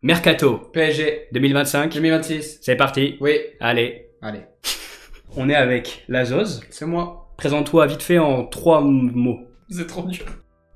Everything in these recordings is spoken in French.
Mercato PSG 2025. 2026. C'est parti. Oui. Allez. Allez. On est avec la Zoz. C'est moi. Présente-toi vite fait en 3 mots. C'est trop dur.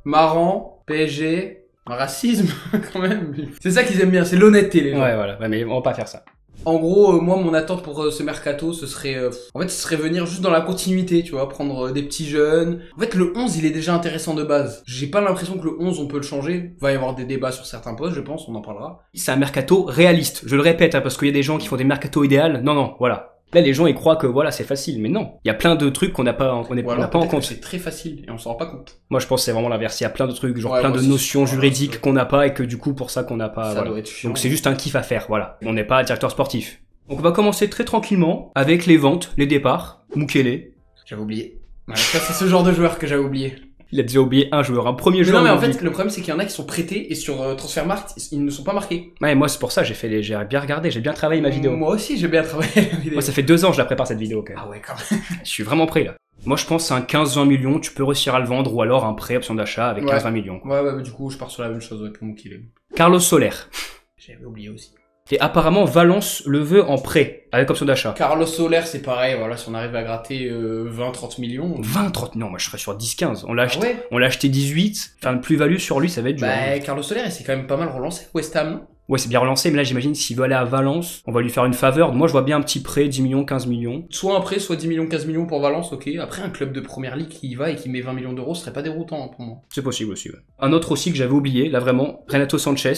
Marrant, PSG, racisme quand même. C'est ça qu'ils aiment bien, c'est l'honnêteté les gens. Ouais, voilà. Ouais, mais on va pas faire ça. En gros, moi, mon attente pour ce mercato, ce serait... en fait, ce serait venir juste dans la continuité, tu vois, prendre des petits jeunes. En fait, le 11, il est déjà intéressant de base. J'ai pas l'impression que le 11, on peut le changer. Il va y avoir des débats sur certains postes, je pense, on en parlera. C'est un mercato réaliste. Je le répète, hein, parce qu'il y a des gens qui font des mercatos idéales. Non, voilà. Là, les gens, ils croient que voilà, c'est facile. Mais non. Il y a plein de trucs qu'on n'a pas, on n'a pas en compte. C'est très facile et on s'en rend pas compte. Moi, je pense que c'est vraiment l'inverse. Il y a plein de trucs, genre Ouais, plein moi de aussi, notions je crois, juridiques qu'on n'a pas et que du coup, pour ça qu'on n'a pas, Ça voilà. doit être chiant. Donc c'est juste un kiff à faire, voilà. On n'est pas directeur sportif. Donc on va commencer très tranquillement avec les ventes, les départs. Mukele. J'avais oublié. Ouais, ça, c'est ce genre de joueur que j'avais oublié. Il a déjà oublié un joueur, un premier Mais joueur. non, mais en oublie. fait, le problème, c'est qu'il y en a qui sont prêtés et sur Transfermarkt, ils ne sont pas marqués. Ouais, moi c'est pour ça, j'ai bien regardé, j'ai bien travaillé ma vidéo. Moi aussi, j'ai bien travaillé la vidéo. Moi ça fait 2 ans que je la prépare cette vidéo quand même. Ah ouais, quand même. Je suis vraiment prêt là. Moi je pense que c'est un 15-20 millions, tu peux réussir à le vendre ou alors un prêt option d'achat avec Ouais. 15-20 millions. Quoi. Ouais, du coup, je pars sur la même chose ouais, pour Mukele. Carlos Soler. J'avais oublié aussi. Et apparemment Valence le veut en prêt avec option d'achat. Carlos Soler, c'est pareil, voilà, si on arrive à gratter 20-30 millions. 20-30, non, moi je serais sur 10-15. On l'a acheté, ouais. on l'a acheté 18, enfin de plus-value sur lui ça va être dur. Bah, Carlos Soler, il s'est quand même pas mal relancé. West Ham, non? Ouais, c'est bien relancé, mais là j'imagine s'il veut aller à Valence, on va lui faire une faveur. Moi je vois bien un petit prêt, 10 millions, 15 millions. Soit un prêt, soit 10 millions, 15 millions pour Valence, ok. Après, un club de première ligue qui y va et qui met 20 millions d'euros, ce serait pas déroutant hein, pour moi. C'est possible aussi, ouais. Un autre aussi que j'avais oublié, là vraiment, Renato Sanchez.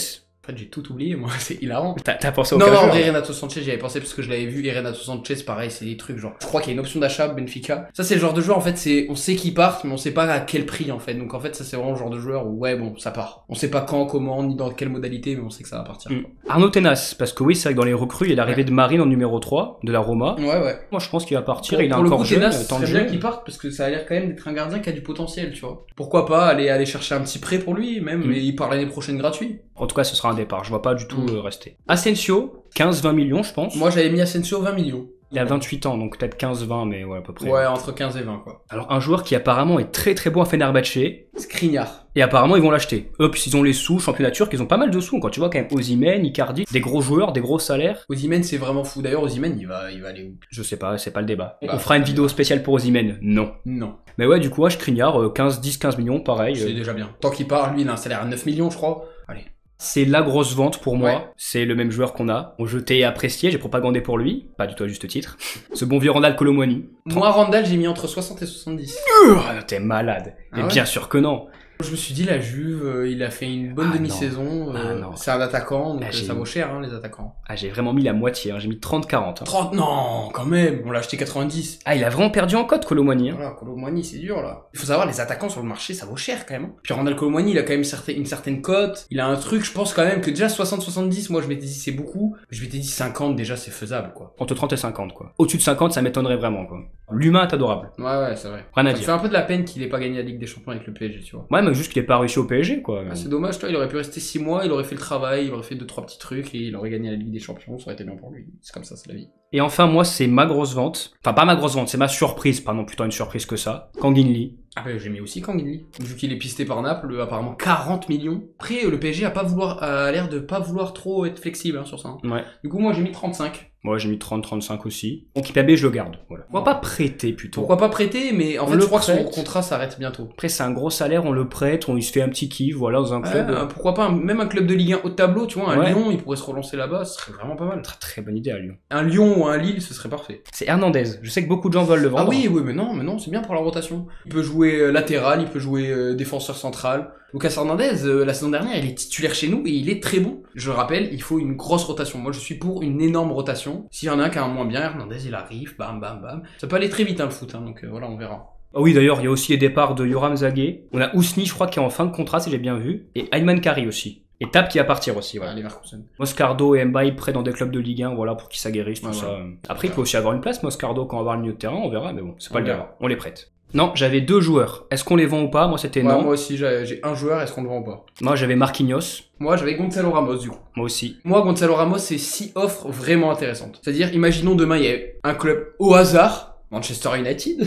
En fait, j'ai tout oublié, moi, c'est hilarant. T'as pensé au Non, cas en joueur, vrai, là. Renato Sanchez, j'y avais pensé parce que je l'avais vu, et Renato Sanchez, pareil, c'est des trucs genre. Je crois qu'il y a une option d'achat, Benfica. Ça, c'est le genre de joueur, en fait, c'est, on sait qu'ils partent, mais on sait pas à quel prix, en fait. Donc, en fait, ça, c'est vraiment le genre de joueur où, ouais, bon, ça part. On sait pas quand, comment, ni dans quelle modalité, mais on sait que ça va partir. Arnaud Tenas, parce que oui, c'est vrai que dans les recrues, il est l'arrivée Ouais. de Marine en numéro 3, de la Roma. Ouais. Moi je pense qu'il va partir, Pour, il est pour le encore coup, jeune, Tenas, temps c'est de bien jeu. qu'il parte parce que ça a l'air quand même d'être un gardien qui a du potentiel, tu vois. Pourquoi pas aller chercher un petit prêt pour lui, même, mais il part l'année prochaine gratuit. En tout cas, ce sera un départ, je vois pas du tout rester. Asensio, 15-20 millions je pense. Moi, j'avais mis Asensio 20 millions. Il a 28 ans, donc peut-être 15-20, mais ouais, à peu près. Ouais, entre 15 et 20, quoi. Alors un joueur qui apparemment est très très bon à Fenerbahçe, Skriniar. et apparemment ils vont l'acheter. Eux, puis ils ont les sous, championnat turc, ils ont pas mal de sous, quand tu vois quand même Osimhen, Icardi, des gros joueurs, des gros salaires. Osimhen, c'est vraiment fou. D'ailleurs, Osimhen, il va aller où? Je sais pas, c'est pas le débat. Bah, On fera une vidéo spéciale pour Osimhen. Non. Non. Mais ouais, du coup, Skriniar, 10-15 millions, pareil. C'est déjà bien. Tant qu'il part, lui, il a un salaire à 9 millions, je crois. Allez. C'est la grosse vente pour moi. Ouais. C'est le même joueur qu'on a. On jeté et apprécié, j'ai propagandé pour lui. Pas du tout à juste titre. Ce bon vieux Randal Colomwani. Moi, Randall, j'ai mis entre 60 et 70. T'es malade. Ah Et ouais bien sûr que non. Je me suis dit, la Juve, il a fait une bonne Ah demi-saison. Ah non. C'est un attaquant, donc Ah, j'ai ça mis- vaut cher, hein, les attaquants. Ah, j'ai vraiment mis la moitié, hein. J'ai mis 30-40. Hein. 30, non, quand même. On l'a acheté 90. Ah, il a vraiment perdu en cote, Colomwani. Hein. Voilà, Colomwani, c'est dur, là. Il faut savoir, les attaquants sur le marché, ça vaut cher, quand même. Puis Randall Colomwani, il a quand même une certaine cote. Il a un truc, je pense quand même que déjà 60-70, moi, je m'étais dit, c'est beaucoup. Je m'étais dit 50, déjà, c'est faisable, quoi. Entre 30 et 50, quoi. Au-dessus de 50, ça m'étonnerait vraiment, quoi. L'humain est adorable. Ouais, c'est vrai. Rien à Ça me dire. fait un peu de la peine qu'il ait pas gagné la Ligue des Champions avec le PSG, tu vois. Ouais, mais juste qu'il ait pas réussi au PSG, quoi. Ah, c'est dommage, toi, il aurait pu rester 6 mois, il aurait fait le travail, il aurait fait 2-3 petits trucs et il aurait gagné la Ligue des Champions, ça aurait été bien pour lui. C'est comme ça, c'est la vie. Et enfin, moi, c'est ma grosse vente. Enfin, pas ma grosse vente, c'est ma surprise. Pas non plus tant une surprise que ça. Kangin Lee. Ah bah j'ai mis aussi Kangin. Vu qu'il est pisté par Naples, apparemment 40 millions. Après, le PSG a l'air de pas vouloir trop être flexible hein, sur ça. Hein. Ouais. Du coup, moi j'ai mis 35. Moi, j'ai mis 30-35 aussi. Donc, IPAB, je le garde. Voilà. Pourquoi pas prêter plutôt? Pourquoi pas prêter, mais en On fait, le je crois que son prête. contrat s'arrête bientôt. Après, c'est un gros salaire, on le prête, il se fait un petit kiff, voilà, dans un club. Pourquoi pas, même un club de Ligue 1 haut de tableau, tu vois, un Ouais. Lyon, il pourrait se relancer là-bas, ce serait vraiment pas mal. Très, très bonne idée à Lyon. Un Lyon ou un Lille, ce serait parfait. C'est Hernandez. Je sais que beaucoup de gens veulent le vendre. Ah oui, mais non, c'est bien pour la rotation. Il peut jouer latéral, il peut jouer défenseur central. Lucas Hernandez, la saison dernière, il est titulaire chez nous et il est très bon. Je le rappelle, il faut une grosse rotation. Moi, je suis pour une énorme rotation. S'il y en a un qui a un moins bien, Hernandez, il arrive, bam, bam, bam. Ça peut aller très vite, hein, le foot, hein, donc voilà, on verra. Ah oui, d'ailleurs, il y a aussi les départs de Yoram Zagué. On a Ousni, je crois, qui est en fin de contrat, si j'ai bien vu. Et Ayman Kari aussi. Et Tap qui va partir aussi, voilà. Voilà, Leverkusen. Moscardo et Mbaye prêts dans des clubs de Ligue 1, voilà, pour qu'ils s'aguerrissent, tout Ouais, ça. voilà. Après, il peut aussi avoir une place, Moscardo, quand on va avoir le milieu de terrain, on verra, mais bon, c'est pas On le verra. débat. On les prête. Non, j'avais 2 joueurs. Est-ce qu'on les vend ou pas? Moi, c'était Ouais, non. moi aussi, j'ai un joueur, est-ce qu'on le vend pas? Moi, j'avais Marquinhos. Moi, j'avais Gonzalo Ramos, du coup. Moi aussi. Moi, Gonzalo Ramos, c'est 6 offres vraiment intéressantes. C'est-à-dire, imaginons demain, il y a un club au hasard, Manchester United,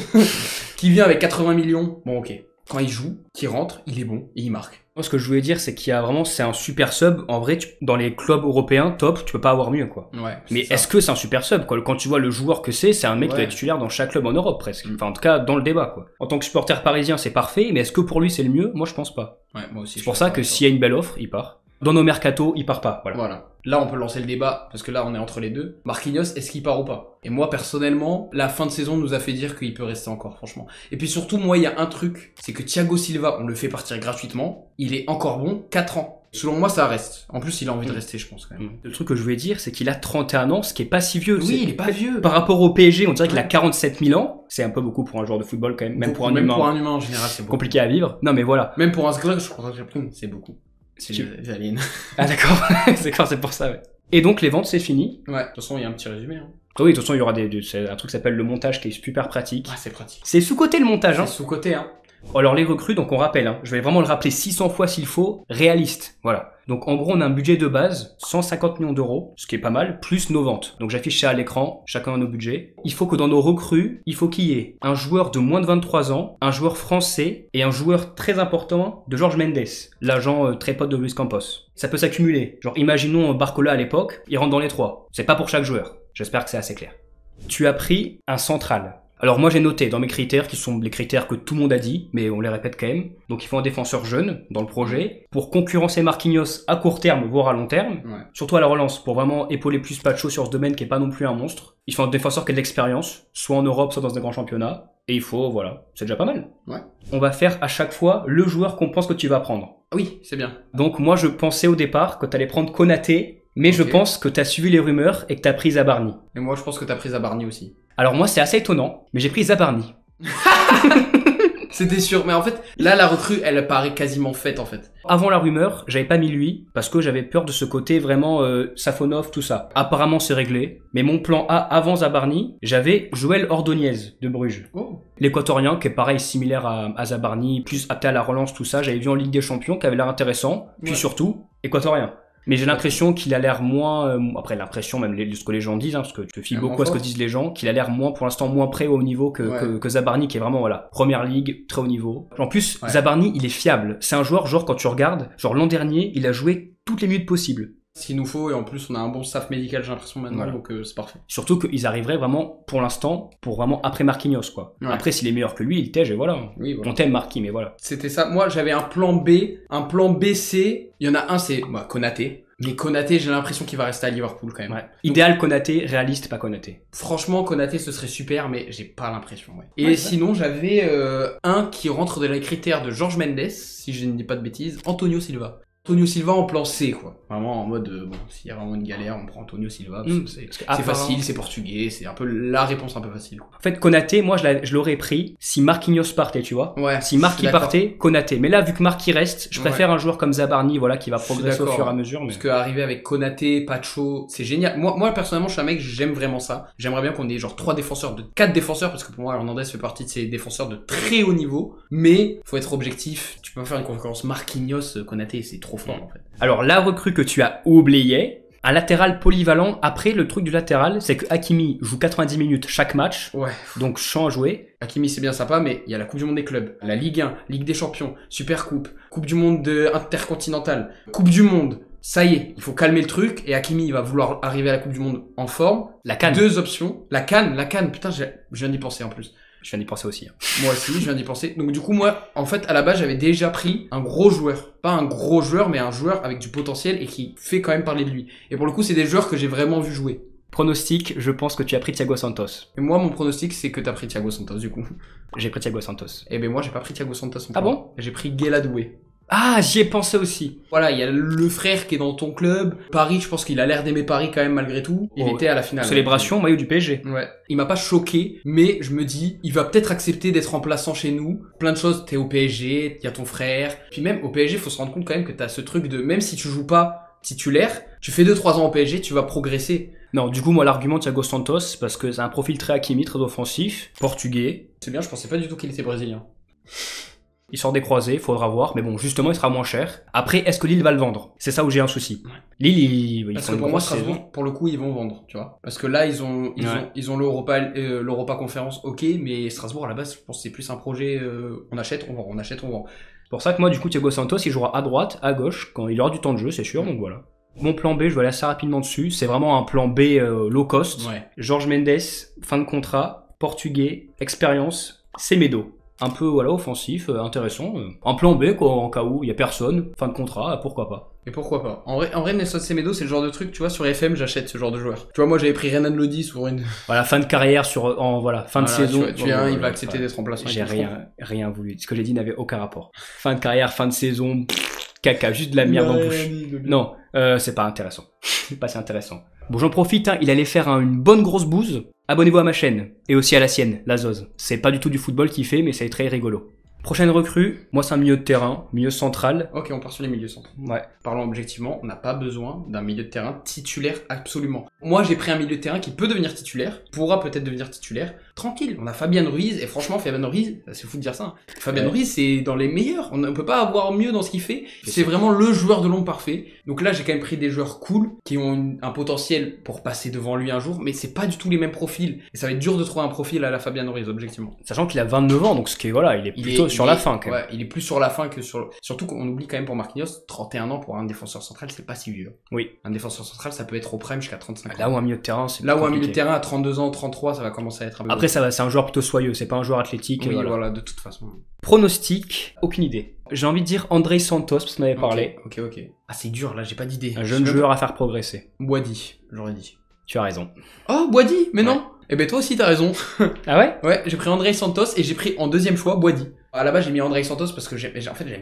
qui vient avec 80 millions. Bon, ok. quand il joue, qu'il rentre, il est bon et il marque. Moi, ce que je voulais dire, c'est qu'il y a vraiment, c'est un super sub. En vrai, dans les clubs européens top, tu peux pas avoir mieux, quoi. Ouais. Mais est-ce que c'est un super sub, quoi? Quand tu vois le joueur que c'est un mec qui doit être titulaire dans chaque club en Europe, presque. Enfin, en tout cas, dans le débat, quoi. En tant que supporter parisien, c'est parfait, mais est-ce que pour lui, c'est le mieux? Moi, je pense pas. Ouais, moi aussi. C'est pour ça que s'il y a une belle offre, il part. Dans nos mercatos, il part pas. Voilà. Là, on peut lancer le débat, parce que là, on est entre les deux. Marquinhos, est-ce qu'il part ou pas? Et moi, personnellement, la fin de saison nous a fait dire qu'il peut rester encore, franchement. Et puis surtout, moi, il y a un truc, c'est que Thiago Silva, on le fait partir gratuitement. Il est encore bon, 4 ans. Selon moi, ça reste. En plus, il a envie de rester, je pense, quand même. Le truc que je voulais dire, c'est qu'il a 31 ans, ce qui est pas si vieux. Oui, il est pas vieux. Par rapport au PSG, on dirait qu'il a 47 000 ans. C'est un peu beaucoup pour un joueur de football, quand même. Même pour un humain. Même pour un humain, en général, c'est beaucoup. Compliqué à vivre. Non, mais voilà. Même pour un Skrulls, je crois que c'est beaucoup. C'est les aliens. Ah, d'accord. C'est pour ça, ouais. Et donc, les ventes, c'est fini. Ouais. De toute façon, il y a un petit résumé, hein. Oui, de toute façon, il y aura c'est un truc qui s'appelle le montage qui est super pratique. Ah, c'est pratique. C'est sous-côté le montage, hein. C'est sous-côté, hein. Alors les recrues, donc on rappelle, hein, je vais vraiment le rappeler 600 fois s'il faut, réaliste, voilà. Donc en gros on a un budget de base, 150 millions d'euros, ce qui est pas mal, plus nos ventes. Donc j'affiche ça à l'écran, chacun a nos budgets. Il faut que dans nos recrues, il faut qu'il y ait un joueur de moins de 23 ans, un joueur français et un joueur très important de Jorge Mendes, l'agent très pote de Luis Campos. Ça peut s'accumuler, genre imaginons Barcola à l'époque, il rentre dans les trois. C'est pas pour chaque joueur, j'espère que c'est assez clair. Tu as pris un central. Alors moi j'ai noté dans mes critères, qui sont les critères que tout le monde a dit, mais on les répète quand même. Donc il faut un défenseur jeune dans le projet, pour concurrencer Marquinhos à court terme, voire à long terme. Ouais. Surtout à la relance, pour vraiment épauler plus Pacho sur ce domaine qui est pas non plus un monstre. Il faut un défenseur qui a de l'expérience, soit en Europe, soit dans un grand championnat. Et il faut, voilà, c'est déjà pas mal. Ouais. On va faire à chaque fois le joueur qu'on pense que tu vas prendre. Oui, c'est bien. Donc moi je pensais au départ que t'allais prendre Konaté, mais je pense que t'as suivi les rumeurs et que t'as pris Zabarni. Et moi je pense que t'as pris Zabarni aussi. Alors moi c'est assez étonnant, mais j'ai pris Zabarni. C'était sûr, mais en fait, là la recrue, elle paraît quasiment faite en fait. Avant la rumeur, j'avais pas mis lui, parce que j'avais peur de ce côté vraiment Safonov, tout ça. Apparemment c'est réglé, mais mon plan A avant Zabarni, j'avais Joël Ordonez de Bruges. Oh. L'équatorien, qui est pareil, similaire à Zabarni, plus apte à la relance, tout ça, j'avais vu en Ligue des Champions, qui avait l'air intéressant, puis surtout, équatorien. Mais j'ai l'impression qu'il a l'air moins, après l'impression même de ce que les gens disent, hein, parce que je te fie beaucoup à ce que disent les gens, qu'il a l'air moins, pour l'instant, moins prêt au niveau que Zabarni, qui est vraiment, voilà, première ligue, très haut niveau. En plus, Zabarni, il est fiable. C'est un joueur, genre, quand tu regardes, genre l'an dernier, il a joué toutes les minutes possibles. Ce qu'il nous faut, et en plus on a un bon staff médical, j'ai l'impression maintenant, donc c'est parfait. Surtout qu'ils arriveraient vraiment, pour l'instant, pour vraiment après Marquinhos, quoi. Ouais. Après, s'il est meilleur que lui, il tège, et voilà. Oui, voilà. On t'aime Marquis, mais voilà. C'était ça. Moi, j'avais un plan B, un plan BC. Il y en a un, c'est Konaté. Mais Konaté, j'ai l'impression qu'il va rester à Liverpool quand même. Ouais. Donc, idéal Konaté, réaliste pas Konaté. Franchement, Konaté, ce serait super, mais j'ai pas l'impression. Ouais. Et sinon, j'avais un qui rentre dans les critères de Jorge Mendes, si je ne dis pas de bêtises, Antonio Silva. Antonio Silva en plan C, quoi. Vraiment en mode, bon, s'il y a vraiment une galère, on prend Antonio Silva. C'est facile, c'est portugais, c'est un peu la réponse un peu facile, quoi. En fait, Konaté, moi, je l'aurais pris si Marquinhos partait, tu vois. Ouais. Si Marquis partait, Konaté. Mais là, vu que Marquis reste, je préfère un joueur comme Zabarni, voilà, qui va progresser au fur et à mesure. Mais... Parce qu'arriver avec Konaté, Pacho, c'est génial. Moi, personnellement, je suis un mec, j'aime vraiment ça. J'aimerais bien qu'on ait genre 4 défenseurs, parce que pour moi, Hernandez fait partie de ces défenseurs de très haut niveau. Mais, faut être objectif. Tu peux pas faire une concurrence Marquinhos, Konaté, c'est trop fort, en fait. Alors, la recrue que tu as oubliée, un latéral polyvalent. Après, le truc du latéral, c'est que Hakimi joue 90 minutes chaque match. Ouais. Donc, champ à jouer. Hakimi, c'est bien sympa, mais il y a la Coupe du Monde des clubs, la Ligue 1, Ligue des Champions, Super Coupe, Coupe du Monde intercontinentale, Coupe du Monde. Ça y est, il faut calmer le truc, et Hakimi, il va vouloir arriver à la Coupe du Monde en forme. La CAN. 2 options. La CAN, putain, je viens d'y penser en plus. Je viens d'y penser aussi. Hein. Moi aussi, je viens d'y penser. Donc du coup, moi, en fait, à la base, j'avais déjà pris un gros joueur. Pas un gros joueur, mais un joueur avec du potentiel et qui fait quand même parler de lui. Et pour le coup, c'est des joueurs que j'ai vraiment vu jouer. Pronostic, je pense que tu as pris Thiago Santos. Et moi, mon pronostic, c'est que t'as pris Thiago Santos, du coup. J'ai pris Thiago Santos. Eh ben moi, j'ai pas pris Thiago Santos. Ah bon? J'ai pris Guéladoué. Ah, j'y ai pensé aussi. Voilà, il y a le frère qui est dans ton club. Paris, je pense qu'il a l'air d'aimer Paris quand même malgré tout. Il était à la finale. Célébration, maillot du PSG. Ouais. Il m'a pas choqué, mais je me dis, il va peut-être accepter d'être remplaçant chez nous. Plein de choses, t'es au PSG, il y a ton frère. Puis même au PSG, faut se rendre compte quand même que t'as ce truc de, même si tu joues pas titulaire, tu fais 2-3 ans au PSG, tu vas progresser. Non, du coup, moi, l'argument de Thiago Santos, parce que c'est un profil très Hakimi, très offensif, portugais. C'est bien, je pensais pas du tout qu'il était brésilien. Il sort des croisés, faudra voir, mais bon, justement, il sera moins cher. Après, est-ce que Lille va le vendre? C'est ça où j'ai un souci. Ouais. Lille, ils Parce font que une pour moi, grosse saison. Strasbourg, pour le coup, ils vont vendre, tu vois. Parce que là, ils ont l'Europa Conférence, ok, mais Strasbourg, à la base, je pense que c'est plus un projet, on achète, on vend, on achète, on vend. C'est pour ça que moi, du coup, Thiago Santos, il jouera à droite, à gauche, quand il aura du temps de jeu, c'est sûr, donc voilà. Mon plan B, je vais aller assez rapidement dessus. C'est vraiment un plan B low cost. Ouais. Georges Mendes, fin de contrat, portugais, expérience, Semedo. Un peu voilà, offensif, intéressant. Un plan B, quoi, en cas où il y a personne, fin de contrat, pourquoi pas. Et pourquoi pas. En vrai, Nelson Semedo, c'est le genre de truc, tu vois, sur FM, j'achète ce genre de joueur. Tu vois, moi, j'avais pris Renan Lodi sur une... Voilà, fin de carrière, fin de Voilà, saison. Tu il va accepter d'être remplaçant. J'ai rien voulu. Ce que j'ai dit n'avait aucun rapport. Fin de carrière, fin de saison, caca, juste de la merde en bouche. Non, c'est pas intéressant. C'est pas si intéressant. Bon, j'en profite, hein, il allait faire une bonne grosse bouse. Abonnez-vous à ma chaîne, et aussi à la sienne, la Zoz. C'est pas du tout du football qu'il fait, mais c'est très rigolo. Prochaine recrue, moi c'est un milieu de terrain, milieu central. Ok, on part sur les milieux centraux. Ouais. Parlons objectivement, on n'a pas besoin d'un milieu de terrain titulaire absolument. Moi j'ai pris un milieu de terrain qui peut devenir titulaire, pourra peut-être devenir titulaire. Tranquille, on a Fabien Ruiz, et franchement Fabien Ruiz, c'est fou de dire ça, hein. Fabien Ruiz c'est dans les meilleurs, on ne peut pas avoir mieux dans ce qu'il fait, c'est vraiment le joueur de l'ombre parfait. Donc là j'ai quand même pris des joueurs cool, qui ont un potentiel pour passer devant lui un jour, mais c'est pas du tout les mêmes profils. Et ça va être dur de trouver un profil à la Fabien Ruiz, objectivement. Sachant qu'il a 29 ans, donc ce qui est, voilà, il est plutôt sur la fin quand même. Ouais, il est plus sur la fin que sur... Surtout qu'on oublie quand même pour Marquinhos, 31 ans pour un défenseur central, c'est pas si vieux. Oui. Un défenseur central, ça peut être au prime jusqu'à 35 ans. Là où un milieu de terrain, c'est Là où un compliqué. milieu de terrain à 32 ans, 33, ça va commencer à être un peu... Après ça va, c'est un joueur plutôt soyeux, c'est pas un joueur athlétique. Oui, voilà. voilà, de toute façon. Pronostic, aucune idée. J'ai envie de dire André Santos, parce qu'on avait parlé. Ok. Ah, c'est dur, là, j'ai pas d'idée. Un jeune joueur à faire progresser. Boadi, j'aurais dit. Tu as raison. Oh, Boadi, mais non. Eh ben toi aussi t'as raison. Ah ouais? Ouais, j'ai pris André Santos et j'ai pris en deuxième choix Boadi. À la base j'ai mis André Santos parce que j'aime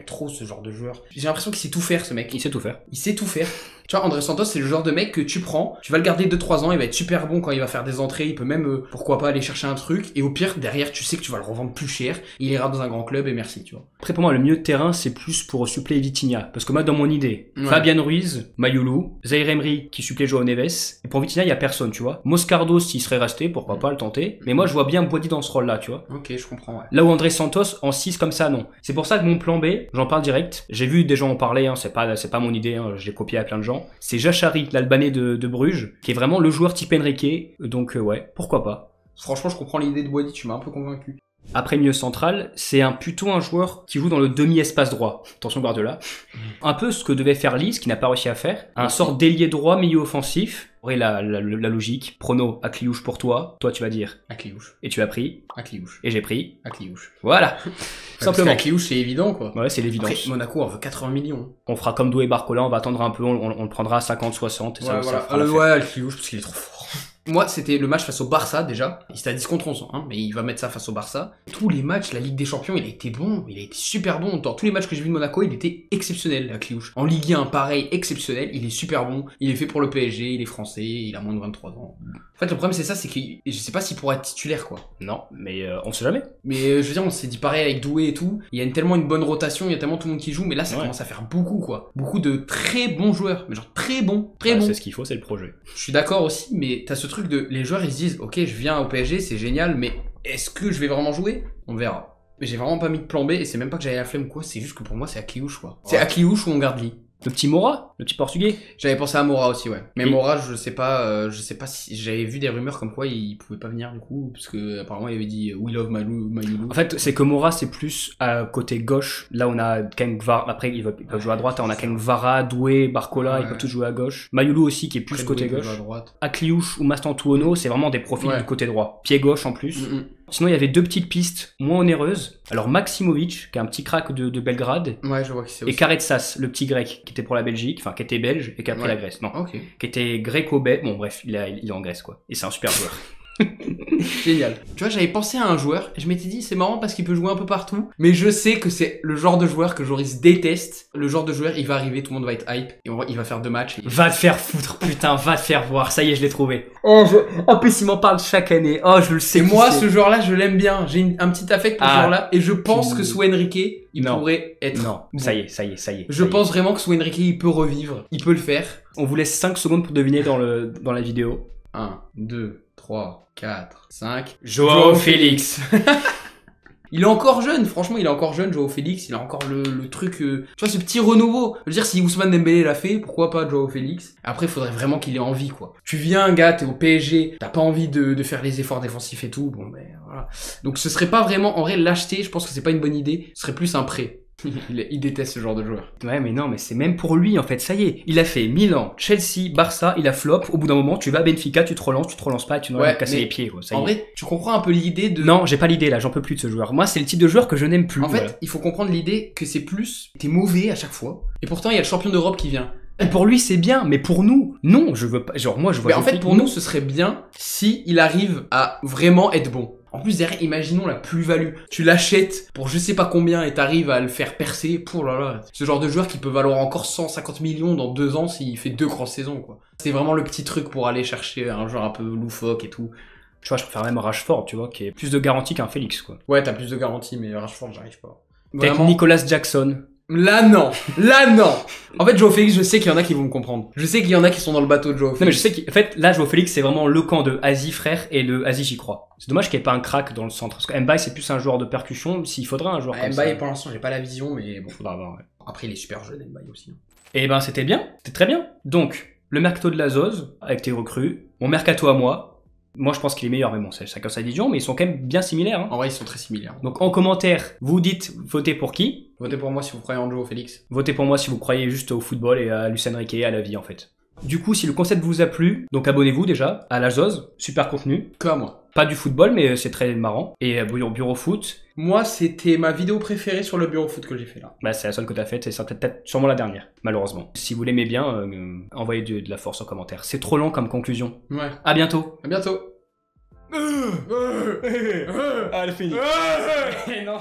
trop ce genre de joueur. J'ai l'impression qu'il sait tout faire ce mec. Il sait tout faire. Il sait tout faire. Tu vois, André Santos c'est le genre de mec que tu prends, tu vas le garder 2-3 ans, il va être super bon quand il va faire des entrées, il peut même, pourquoi pas aller chercher un truc, et au pire derrière tu sais que tu vas le revendre plus cher, il ira dans un grand club et merci, tu vois. Après pour moi le milieu de terrain c'est plus pour suppléer Vitinha. Parce que moi dans mon idée, Ouais. Fabien Ruiz, Mayoulou, Zaire Emery qui supplée Joao Neves, et pour Vitinha il y a personne, tu vois. Moscardo s'il serait resté, pourquoi pas le tenter. Mais moi je vois bien Boadi dans ce rôle là, tu vois. Ok, je comprends, ouais. Là où André Santos en 6 comme ça, non. C'est pour ça que mon plan B, j'en parle direct. J'ai vu des gens en parler, hein, c'est pas mon idée, hein, je l'ai copié à plein de gens. C'est Jachari, l'Albanais de Bruges, qui est vraiment le joueur type Enrique. Donc ouais, pourquoi pas. Franchement je comprends l'idée de Boadi, tu m'as un peu convaincu. Après milieu central, c'est plutôt un joueur qui joue dans le demi-espace droit. Attention Guardiola. Un peu ce que devait faire Lise, qui n'a pas réussi à faire. Un sort d'ailier droit, milieu offensif. Après la logique. Prono, Akliouche pour toi. Toi tu vas dire. Akliouche. Et tu as pris. Akliouche. Et j'ai pris. Akliouche. Voilà. Simplement. Akliouche c'est évident quoi. Ouais, c'est l'évidence. Après, Monaco en veut 80 millions. On fera comme Doué Barcola, on va attendre un peu, on le prendra à 50, 60. Et ça, Ouais, ça voilà. fera l'affaire. Ouais, Akliouche parce qu'il est trop fort. Moi, c'était le match face au Barça déjà. Il était à 10 contre 11, hein, mais il va mettre ça face au Barça. Tous les matchs, la Ligue des Champions, il a été bon, il a été super bon. Dans tous les matchs que j'ai vu de Monaco, il était exceptionnel, la Cliouche. En Ligue 1, pareil, exceptionnel. Il est super bon. Il est fait pour le PSG, il est français, il a moins de 23 ans. En fait, le problème, c'est ça, c'est que je sais pas s'il pourra être titulaire, quoi. Non, mais on sait jamais. Mais je veux dire, on s'est dit pareil avec Doué et tout. Il y a tellement une bonne rotation, il y a tellement tout le monde qui joue, mais là, ça Ouais. commence à faire beaucoup, quoi. Beaucoup de très bons joueurs, mais genre très bons, très Bah, bons. c'est ce qu'il faut, c'est le projet. Je suis d'accord aussi, mais t'as ce truc de les joueurs ils se disent ok je viens au PSG c'est génial mais est-ce que je vais vraiment jouer? On verra. Mais j'ai vraiment pas mis de plan B et c'est même pas que j'avais la flemme ou quoi, c'est juste que pour moi c'est Akliouche quoi. C'est Akliouche ou on garde Lee. Le petit Mora, le petit portugais. J'avais pensé à Mora aussi ouais. Mais Et- Mora je sais pas si j'avais vu des rumeurs comme quoi il pouvait pas venir du coup parce que apparemment il avait dit We love Mayoulou. En fait, c'est que Mora, c'est plus à côté gauche. Là, on a Keng Vara. Après, ils peuvent jouer à droite. On a Keng Vara, Doué, Barcola, ils Ouais. peuvent tous jouer à gauche. Mayoulou aussi, qui est plus Après, côté Doué peut gauche. jouer à droite. Akliouche ou Mastantuono, c'est vraiment des profils Ouais. du côté droit. Pied gauche en plus. Mm, Sinon, il y avait deux petites pistes moins onéreuses. Alors, Maximovic, qui est un petit crack de Belgrade. Ouais je vois qui c'est Et aussi. Karetsas, le petit grec, qui était pour la Belgique, enfin, qui était belge et qui a pris Ouais. la Grèce. Non, Ok. qui était gréco-belge. Bon, bref, il est en Grèce, quoi. Et c'est un super joueur. Génial. Tu vois, j'avais pensé à un joueur et je m'étais dit c'est marrant parce qu'il peut jouer un peu partout, mais je sais que c'est le genre de joueur que Joris déteste. Le genre de joueur, il va arriver, tout le monde va être hype et il va faire 2 matchs. Va te faire foutre, putain, va te faire voir. Ça y est, je l'ai trouvé. En plus, il m'en parle chaque année. Oh, je le sais. Et qui moi, c'est. ce joueur-là, je l'aime bien. J'ai un petit affect pour ce Ah. joueur-là et je pense Tu- que sous Enrique, il Non. pourrait être. Non, bon. ça y est, ça y est, ça y est. Je ça y est. pense vraiment que sous Enrique, il peut revivre. Il peut le faire. On vous laisse 5 secondes pour deviner dans la vidéo. 1, 2, 3, 4, 5. Joao Félix. Il est encore jeune, franchement, il est encore jeune, Joao Félix. Il a encore le truc, tu vois, ce petit renouveau. Je veux dire, si Ousmane Dembélé l'a fait, pourquoi pas Joao Félix? Après, il faudrait vraiment qu'il ait envie, quoi. Tu viens, gars, t'es au PSG, t'as pas envie de faire les efforts défensifs et tout, bon, ben, voilà. Donc, ce serait pas vraiment, en vrai, l'acheter, je pense que c'est pas une bonne idée. Ce serait plus un prêt. Il déteste ce genre de joueur. Ouais, mais non, mais c'est même pour lui, en fait, ça y est. Il a fait Milan, Chelsea, Barça, il a flop. Au bout d'un moment, tu vas à Benfica, tu te relances pas, tu vas casser les pieds, quoi. Ça y en est. vrai, tu comprends un peu l'idée de... Non, j'ai pas l'idée, là, j'en peux plus de ce joueur. Moi, c'est le type de joueur que je n'aime plus. En fait, il faut comprendre l'idée que c'est plus, t'es mauvais à chaque fois, et pourtant il y a le champion d'Europe qui vient. Et pour lui, c'est bien, mais pour nous, non, je veux pas. Genre, moi, je vois. Mais en fait, pour nous, ce serait bien si il arrive à vraiment être bon. En plus, derrière, imaginons la plus-value. Tu l'achètes pour je sais pas combien et t'arrives à le faire percer. Pour là là. Ce genre de joueur qui peut valoir encore 150 millions dans 2 ans s'il fait 2 grandes saisons, quoi. C'est vraiment le petit truc pour aller chercher un joueur un peu loufoque et tout. Tu vois, je préfère même Rashford, tu vois, qui est plus de garantie qu'un Félix, quoi. Ouais, t'as plus de garantie, mais Rashford, j'arrive pas. Avec Vraiment. Nicolas Jackson. Là non, là non. En fait, Joao Félix, je sais qu'il y en a qui vont me comprendre. Je sais qu'il y en a qui sont dans le bateau de Joao Félix. Non mais je sais qu'en fait, là, Joao Félix, c'est vraiment le camp de Asie frère et le Asie j'y crois. C'est dommage qu'il n'y ait pas un crack dans le centre. Parce que Mbaye, c'est plus un joueur de percussion. S'il faudrait un joueur comme ça. Mbaye, pour l'instant, j'ai pas la vision, mais bon. Faudra avoir, ouais. Après, il est super jeune, Mbaye aussi. Et ben, c'était bien. C'était très bien. Donc, le mercato de la Zoz, avec tes recrues. Mon mercato à moi. Moi, je pense qu'il est meilleur, mais bon, c'est chacun sa vision, mais ils sont quand même bien similaires. Hein. En vrai, ils sont très similaires. Donc, en commentaire, vous dites votez pour qui. Votez pour moi si vous croyez en Joao Félix. Votez pour moi si vous croyez juste au football et à Luis Enrique et à la vie, en fait. Du coup, si le concept vous a plu, donc abonnez-vous déjà à la Zoz, super contenu. Que à moi. Pas du football, mais c'est très marrant. Et Bureau Foot. Moi, c'était ma vidéo préférée sur le Bureau Foot que j'ai fait là. Bah, c'est la seule que t'as faite et c'est peut-être sûrement la dernière, malheureusement. Si vous l'aimez bien, envoyez de la force en commentaire. C'est trop long comme conclusion. Ouais. À bientôt. À bientôt. Ah, elle est finie. Non.